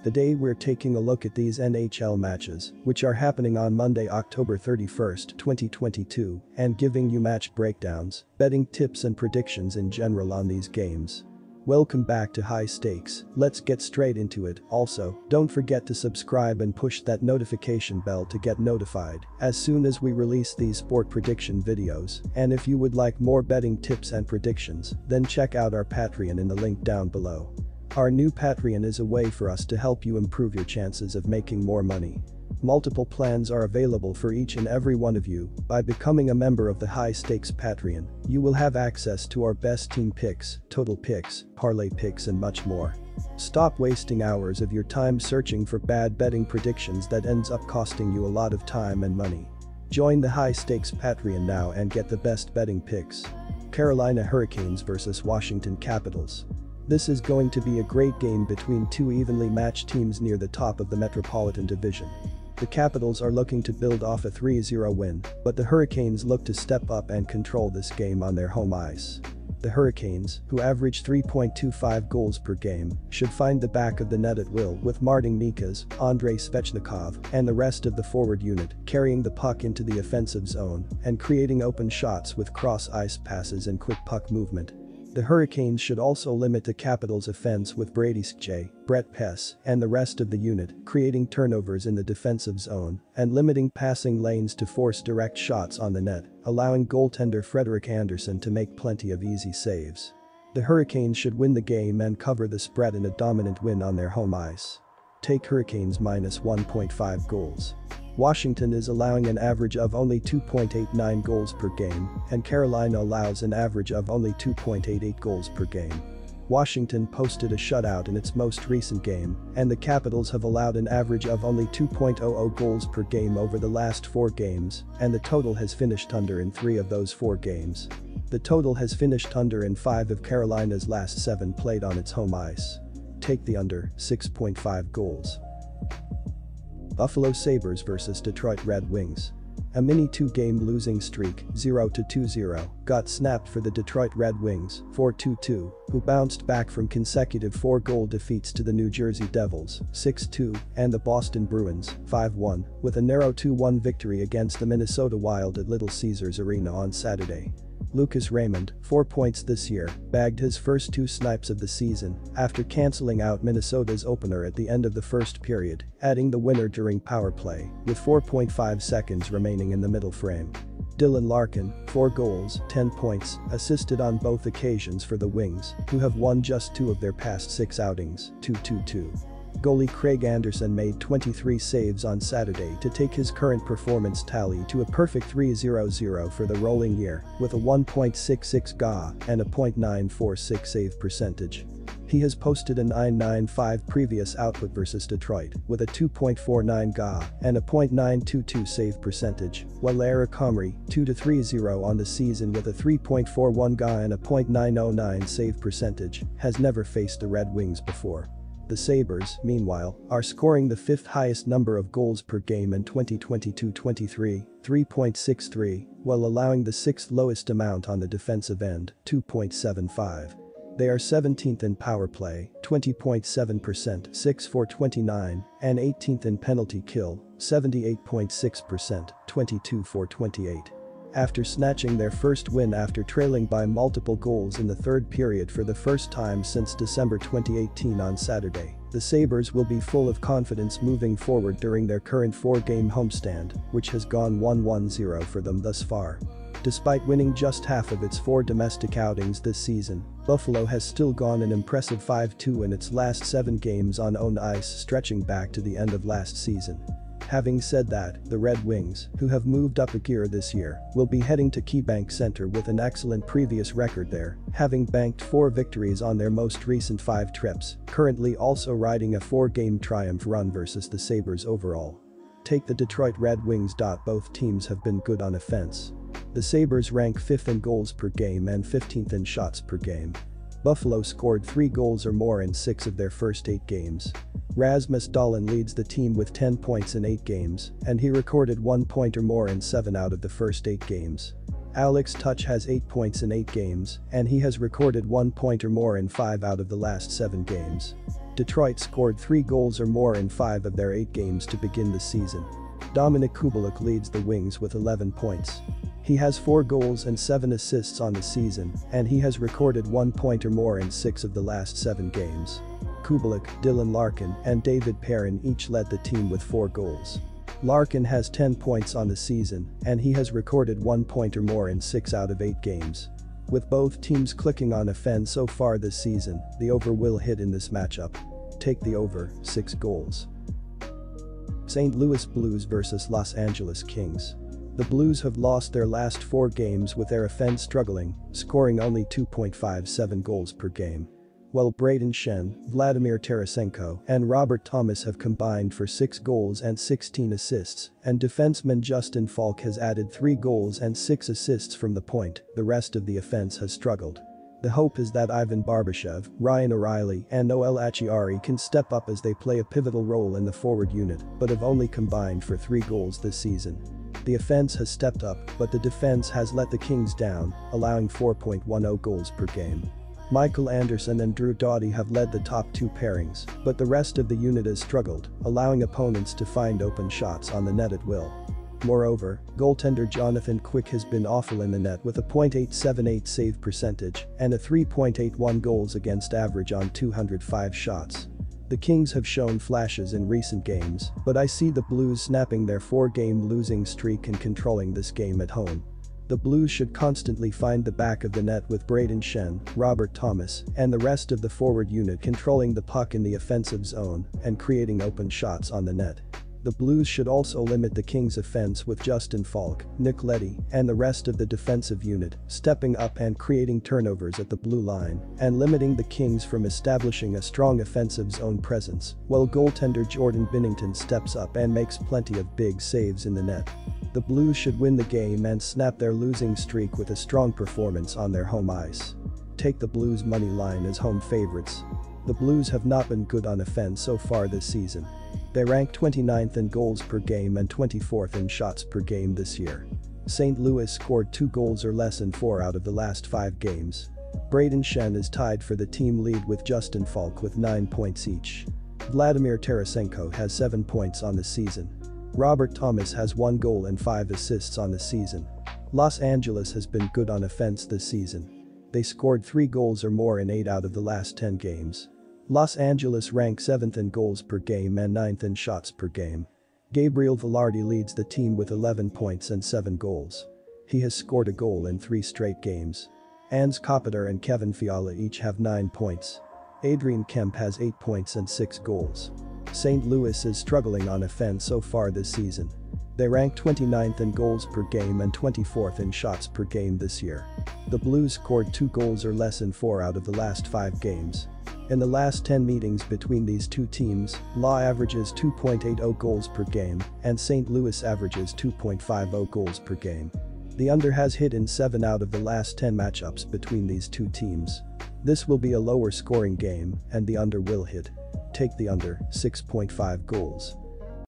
Today we're taking a look at these NHL matches, which are happening on Monday, October 31st, 2022, and giving you match breakdowns, betting tips and predictions in general on these games. Welcome back to High Stakes, let's get straight into it. Also, don't forget to subscribe and push that notification bell to get notified as soon as we release these sport prediction videos, and if you would like more betting tips and predictions, then check out our Patreon in the link down below. Our new Patreon is a way for us to help you improve your chances of making more money. Multiple plans are available for each and every one of you. By becoming a member of the High Stakes Patreon, you will have access to our best team picks, total picks, parlay picks and much more. Stop wasting hours of your time searching for bad betting predictions that ends up costing you a lot of time and money. Join the High Stakes Patreon now and get the best betting picks. Carolina Hurricanes vs Washington Capitals. This is going to be a great game between two evenly matched teams near the top of the Metropolitan Division. The Capitals are looking to build off a 3-0 win, but the Hurricanes look to step up and control this game on their home ice. The Hurricanes, who average 3.25 goals per game, should find the back of the net at will with Martin Necas, Andrei Svechnikov, and the rest of the forward unit carrying the puck into the offensive zone and creating open shots with cross-ice passes and quick puck movement. The Hurricanes should also limit the Capitals' offense with Brady Skjei, Brett Pesce, and the rest of the unit, creating turnovers in the defensive zone and limiting passing lanes to force direct shots on the net, allowing goaltender Frederik Andersen to make plenty of easy saves. The Hurricanes should win the game and cover the spread in a dominant win on their home ice. Take Hurricanes minus 1.5 goals. Washington is allowing an average of only 2.89 goals per game, and Carolina allows an average of only 2.88 goals per game. Washington posted a shutout in its most recent game, and the Capitals have allowed an average of only 2.00 goals per game over the last 4 games, and the total has finished under in 3 of those 4 games. The total has finished under in 5 of Carolina's last 7 played on its home ice. Take the under, 6.5 goals. Buffalo Sabres vs Detroit Red Wings. A mini 2-game losing streak, 0-2-0, got snapped for the Detroit Red Wings, 4-2-2, who bounced back from consecutive 4-goal defeats to the New Jersey Devils, 6-2, and the Boston Bruins, 5-1, with a narrow 2-1 victory against the Minnesota Wild at Little Caesars Arena on Saturday. Lucas Raymond, 4 points this year, bagged his first 2 snipes of the season after canceling out Minnesota's opener at the end of the first period, adding the winner during power play, with 4.5 seconds remaining in the middle frame. Dylan Larkin, 4 goals, 10 points, assisted on both occasions for the Wings, who have won just 2 of their past 6 outings, 2-2-2. Goalie Craig Anderson made 23 saves on Saturday to take his current performance tally to a perfect 300 for the rolling year, with a 1.66 GA and a .946 save percentage. He has posted a 995 previous output versus Detroit, with a 2.49 GA and a .922 save percentage, while Eric Comrie, 2-3-0 on the season with a 3.41 GA and a .909 save percentage, has never faced the Red Wings before. The Sabres, meanwhile, are scoring the 5th highest number of goals per game in 2022-23, 3.63, while allowing the 6th lowest amount on the defensive end, 2.75. They are 17th in power play, 20.7%, 6-for-29, and 18th in penalty kill, 78.6%, 22-for-28. After snatching their first win after trailing by multiple goals in the 3rd period for the first time since December 2018 on Saturday, the Sabres will be full of confidence moving forward during their current 4-game homestand, which has gone 1-1-0 for them thus far. Despite winning just half of its 4 domestic outings this season, Buffalo has still gone an impressive 5-2 in its last 7 games on own ice, stretching back to the end of last season. Having said that, the Red Wings, who have moved up a gear this year, will be heading to KeyBank Center with an excellent previous record there, having banked 4 victories on their most recent 5 trips, currently also riding a 4-game triumph run versus the Sabres overall. Take the Detroit Red Wings. Both teams have been good on offense. The Sabres rank 5th in goals per game and 15th in shots per game. Buffalo scored 3 goals or more in 6 of their first 8 games. Rasmus Dahlin leads the team with 10 points in 8 games, and he recorded 1 point or more in 7 out of the first 8 games. Alex Tuch has 8 points in 8 games, and he has recorded 1 point or more in 5 out of the last 7 games. Detroit scored 3 goals or more in 5 of their 8 games to begin the season. Dominik Kubalik leads the Wings with 11 points. He has 4 goals and 7 assists on the season, and he has recorded 1 point or more in 6 of the last 7 games. Kubalik, Dylan Larkin, and David Perrin each led the team with 4 goals. Larkin has 10 points on the season, and he has recorded 1 point or more in 6 out of 8 games. With both teams clicking on offense so far this season, the over will hit in this matchup. Take the over, 6 goals. St. Louis Blues vs Los Angeles Kings. The Blues have lost their last 4 games with their offense struggling, scoring only 2.57 goals per game. While Brayden Schenn, Vladimir Tarasenko, and Robert Thomas have combined for 6 goals and 16 assists, and defenseman Justin Falk has added 3 goals and 6 assists from the point, the rest of the offense has struggled. The hope is that Ivan Barbashev, Ryan O'Reilly, and Noel Acciari can step up as they play a pivotal role in the forward unit, but have only combined for 3 goals this season. The offense has stepped up, but the defense has let the Kings down, allowing 4.10 goals per game. Michael Anderson and Drew Doughty have led the top 2 pairings, but the rest of the unit has struggled, allowing opponents to find open shots on the net at will. Moreover, goaltender Jonathan Quick has been awful in the net with a .878 save percentage and a 3.81 goals against average on 205 shots. The Kings have shown flashes in recent games, but I see the Blues snapping their 4-game losing streak and controlling this game at home. The Blues should constantly find the back of the net with Brayden Schenn, Robert Thomas, and the rest of the forward unit controlling the puck in the offensive zone and creating open shots on the net. The Blues should also limit the Kings' offense with Justin Falk, Nick Leddy, and the rest of the defensive unit, stepping up and creating turnovers at the blue line, and limiting the Kings from establishing a strong offensive zone presence, while goaltender Jordan Binnington steps up and makes plenty of big saves in the net. The Blues should win the game and snap their losing streak with a strong performance on their home ice. Take the Blues money line as home favorites. The Blues have not been good on offense so far this season. They rank 29th in goals per game and 24th in shots per game this year. St. Louis scored 2 goals or less in 4 out of the last 5 games. Brayden Schenn is tied for the team lead with Justin Falk with 9 points each. Vladimir Tarasenko has 7 points on the season. Robert Thomas has 1 goal and 5 assists on the season. Los Angeles has been good on offense this season. They scored 3 goals or more in 8 out of the last 10 games. Los Angeles ranks 7th in goals per game and 9th in shots per game. Gabriel Vilardi leads the team with 11 points and 7 goals. He has scored a goal in 3 straight games. Ans Kopitar and Kevin Fiala each have 9 points. Adrian Kemp has 8 points and 6 goals. St. Louis is struggling on offense so far this season. They rank 29th in goals per game and 24th in shots per game this year. The Blues scored 2 goals or less in 4 out of the last 5 games. In the last 10 meetings between these two teams, Law averages 2.80 goals per game and St. Louis averages 2.50 goals per game. The under has hit in 7 out of the last 10 matchups between these two teams. This will be a lower scoring game and the under will hit. Take the under, 6.5 goals.